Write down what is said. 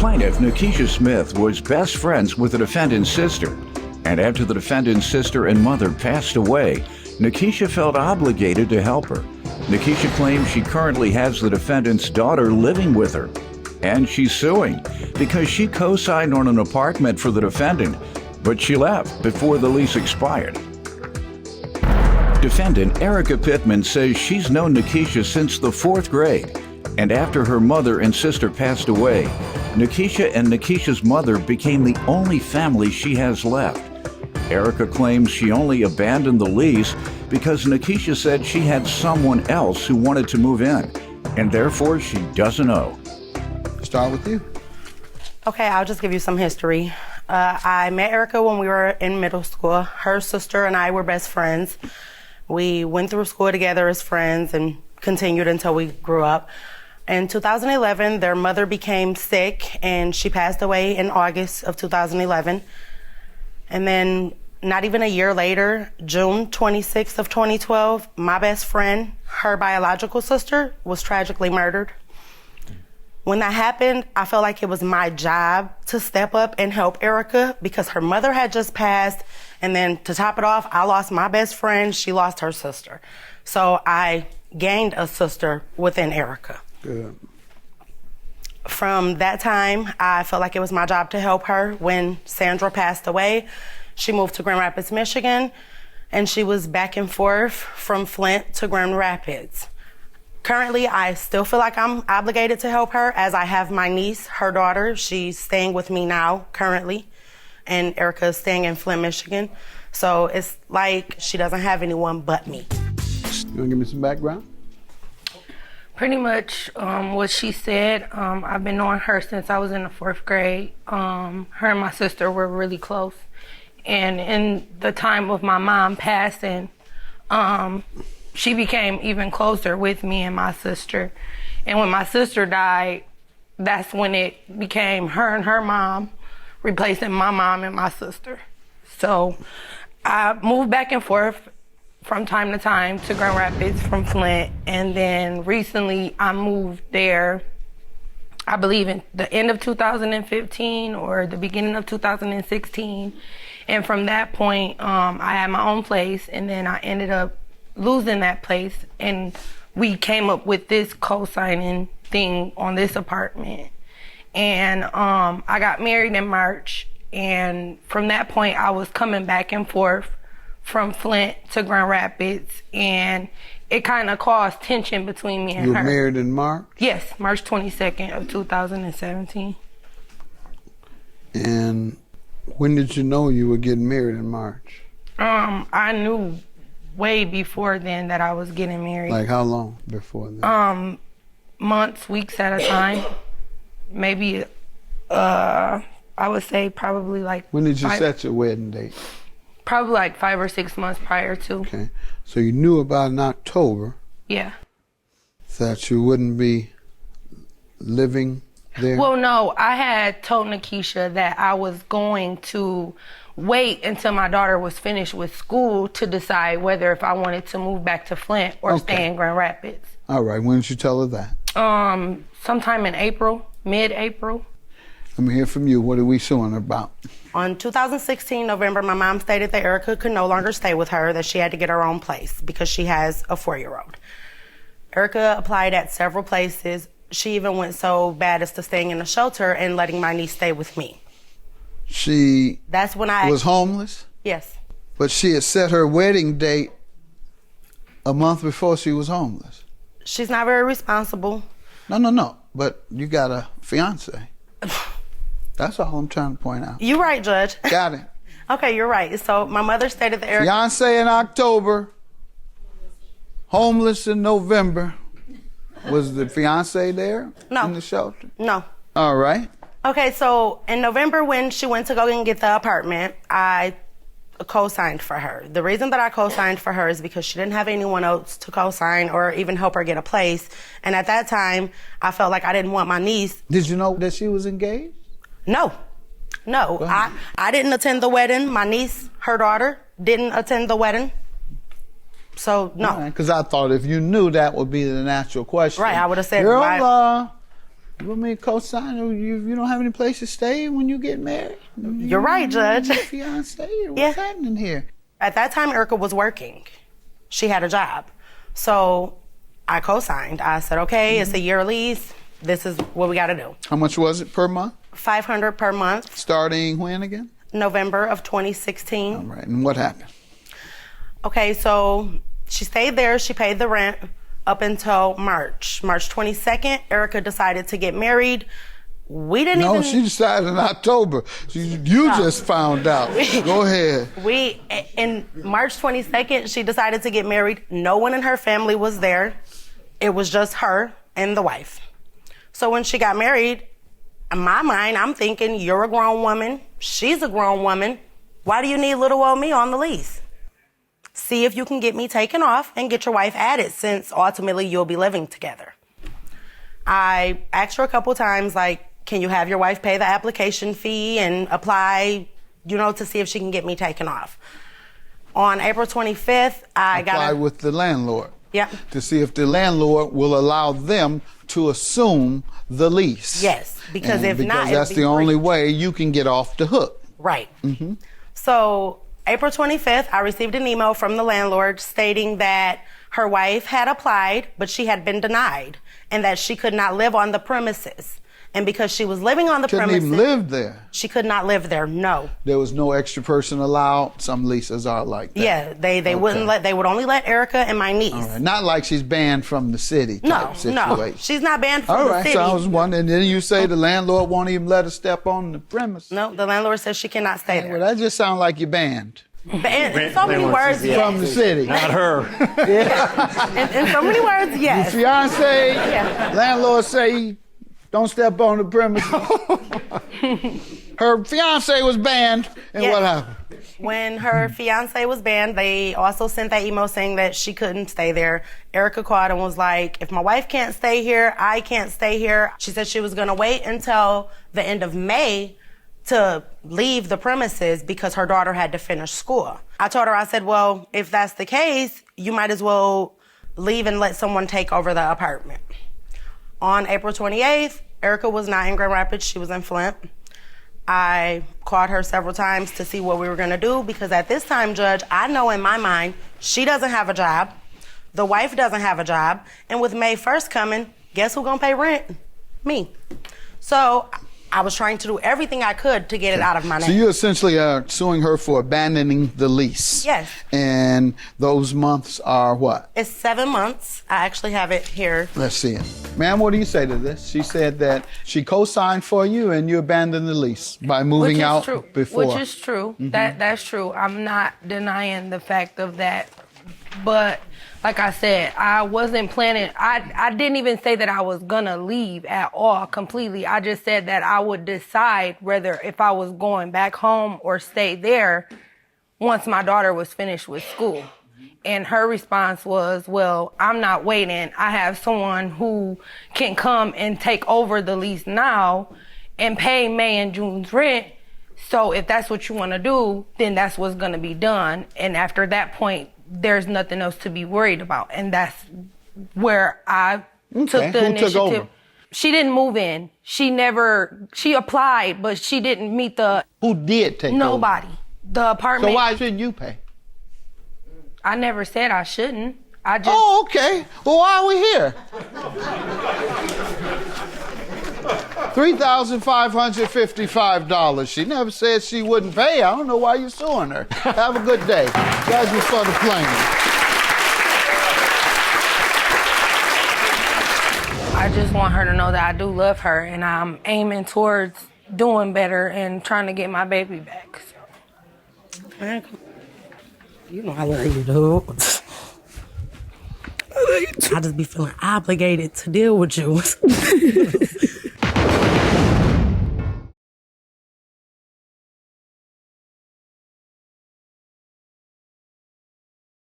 plaintiff, Nikisha Smith, was best friends with the defendant's sister. And after the defendant's sister and mother passed away, Nikisha felt obligated to help her. Nikisha claims she currently has the defendant's daughter living with her. And she's suing because she co-signed on an apartment for the defendant, but she left before the lease expired. Defendant Erica Pittman says she's known Nikisha since the 4th grade. And after her mother and sister passed away, Nikisha and Nikisha's mother became the only family she has left. Erica claims she only abandoned the lease because Nikisha said she had someone else who wanted to move in, and therefore she doesn't owe. Start with you. Okay, I'll just give you some history. I met Erica when we were in middle school. Her sister and I were best friends. We went through school together as friends and continued until we grew up. In 2011, their mother became sick and she passed away in August of 2011. And then not even a year later, June 26th of 2012, my best friend, her biological sister, was tragically murdered. When that happened, I felt like it was my job to step up and help Erica because her mother had just passed. And then to top it off, I lost my best friend. She lost her sister. So I gained a sister within Erica. Good. From that time, I felt like it was my job to help her. When Sandra passed away, she moved to Grand Rapids, Michigan, and she was back and forth from Flint to Grand Rapids. Currently, I still feel like I'm obligated to help her, as I have my niece, her daughter. She's staying with me now, currently, and Erica is staying in Flint, Michigan. So it's like she doesn't have anyone but me. You wanna give me some background? Pretty much what she said. I've been knowing her since I was in the 4th grade. Her and my sister were really close. And in the time of my mom passing, she became even closer with me and my sister. And when my sister died, that's when it became her and her mom replacing my mom and my sister. So I moved back and forth from time to time to Grand Rapids from Flint. And then recently I moved there, I believe in the end of 2015 or the beginning of 2016. And from that point, I had my own place, and then I ended up losing that place. And we came up with this co-signing thing on this apartment. And I got married in March. And from that point, I was coming back and forth from Flint to Grand Rapids, and it kind of caused tension between me and her. You were married in March? Yes, March 22nd of 2017. And when did you know you were getting married in March? I knew way before then that I was getting married. Like how long before then? Months, weeks at a time. Maybe, I would say probably like... When did you set your wedding date? Probably like 5 or 6 months prior to. Okay. So you knew about in October. Yeah. That you wouldn't be living there? Well, no. I had told Nikisha that I was going to wait until my daughter was finished with school to decide whether if I wanted to move back to Flint or stay in Grand Rapids. All right. When did you tell her that? Sometime in April, mid-April. Let me hear from you. What are we suing about? On 2016 November, my mom stated that Erica could no longer stay with her, that she had to get her own place because she has a 4-year-old. Erica applied at several places. She even went so bad as to staying in a shelter and letting my niece stay with me. She That's when I was homeless? Yes. But she had set her wedding date a month before she was homeless. She's not very responsible. No. But you got a fiance. That's all I'm trying to point out. You're right, Judge. Got it. Okay, you're right. So my mother stated that Erica... Fiance in October, homeless in November. Was the fiance there? No. In the shelter? No. All right. Okay, so in November when she went to go and get the apartment, I co-signed for her. The reason that I co-signed for her is because she didn't have anyone else to co-sign or even help her get a place. And at that time, I felt like I didn't want my niece... Did you know that she was engaged? No. I didn't attend the wedding. My niece, her daughter, didn't attend the wedding. So, no. Because I thought if you knew, that would be the natural question. Right, I would have said... Girl, You want me to co-sign? You don't have any place to stay when you get married? You're right, Judge. Your fiance? What's Yeah. happening here? At that time, Erica was working. She had a job. So I co-signed. I said, okay, it's a year lease. This is what we got to do. How much was it per month? $500 per month, Starting when again? November of 2016. All right, and what happened? Okay, so she stayed there. She paid the rent up until March. March 22nd, Erica decided to get married. We didn't No, even... she decided in October. You just found out. Go ahead. In March 22nd, she decided to get married. No one in her family was there. It was just her and the wife. So when she got married, in my mind, I'm thinking, you're a grown woman. She's a grown woman. Why do you need little old me on the lease? See if you can get me taken off and get your wife added, since ultimately you'll be living together. I asked her a couple times, like, can you have your wife pay the application fee and apply, to see if she can get me taken off? On April 25th, I got Apply with the landlord. Yep. To see if the landlord will allow them to assume the lease. Yes, because if not, because that's the only way you can get off the hook. Right. Mm-hmm. So April 25th, I received an email from the landlord stating that her wife had applied, but she had been denied, and that she could not live on the premises. And because she was living on the Couldn't premises, even live there. she could not live there. No. There was no extra person allowed. Some leases are like that. Yeah, they wouldn't let. They would only let Erica and my niece. All right. Not like she's banned from the city type situation. No, she's not banned from All the right, city. so I was wondering, and then you say the landlord won't even let her step on the premise. No, the landlord says she cannot stay there. Well, that just sounds like you're banned. In so many words, From yes. the city. Not her. In so many words, yes. Fiance, Yeah. landlord say, don't step on the premises. Her fiance was banned, and Yes. what happened? When her fiance was banned, they also sent that email saying that she couldn't stay there. Erica called and was like, if my wife can't stay here, I can't stay here. She said she was going to wait until the end of May to leave the premises because her daughter had to finish school. I told her, I said, well, if that's the case, you might as well leave and let someone take over the apartment. On April 28th, Erica was not in Grand Rapids. She was in Flint. I called her several times to see what we were going to do, because at this time, Judge, I know in my mind, she doesn't have a job. The wife doesn't have a job. And with May 1st coming, guess who's going to pay rent? Me. So I was trying to do everything I could to get it out of my name. So you essentially are suing her for abandoning the lease. Yes. And those months are what? It's 7 months. I actually have it here. Let's see it. Ma'am, what do you say to this? She said that she co-signed for you and you abandoned the lease by moving out before. Which is true. That's true. I'm not denying the fact of that. But like I said, I wasn't planning. I didn't even say that I was gonna leave at all completely. I just said that I would decide whether if I was going back home or stay there once my daughter was finished with school. And her response was, well, I'm not waiting. I have someone who can come and take over the lease now and pay May and June's rent. So if that's what you want to do, then that's what's going to be done. And after that point, there's nothing else to be worried about. And that's where I took the Who initiative. took over? She didn't move in. She applied, but she didn't meet the... Who did take over? Nobody. The apartment... So why shouldn't you pay? I never said I shouldn't. I just... Oh, okay. Well, why are we here? $3,555. She never said she wouldn't pay. I don't know why you're suing her. Have a good day. Judgment for the plaintiff. I just want her to know that I do love her, and I'm aiming towards doing better and trying to get my baby back. So. You know I love you, dude. I just be feeling obligated to deal with you.